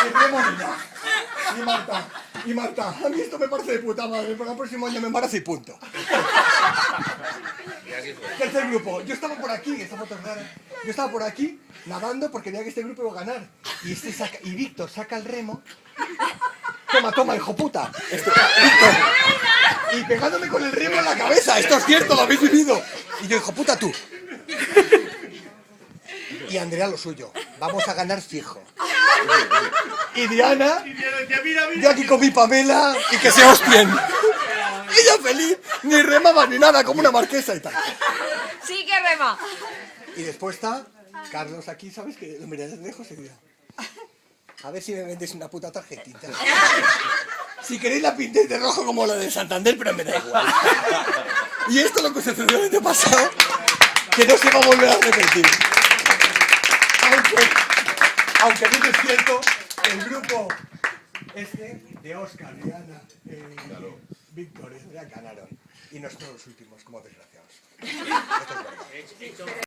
el remo ya. Y Marta, a mí esto me parece de puta madre, pero el próximo año me embarazo y punto. Tercer grupo, yo estaba por aquí, esta foto es rara. Yo estaba por aquí nadando porque veía que este grupo iba a ganar. Y Víctor saca el remo. Toma, hijo puta. Víctor. Y pegándome con el remo en la cabeza. Esto es cierto, lo habéis vivido. Y yo, hijo puta, tú. Y Andrea lo suyo. Vamos a ganar fijo. Y Diana, yo aquí con mi Pamela y que se hostien. Ella feliz, ni remaba ni nada, como una marquesa y tal. Sí que rema. Y después está Carlos aquí, ¿sabes? Que lo miré desde lejos y digo, a ver si me vendéis una puta tarjetita. Si queréis la pintéis de rojo como la de Santander, pero me da igual. Y esto es lo que sucedió el año pasado, que no se va a volver a repetir. Aunque bien es cierto, el grupo este de Óscar, Diana, Víctor y Andrea ganaron. Y nosotros los últimos, como desgraciados. Esto es verdad.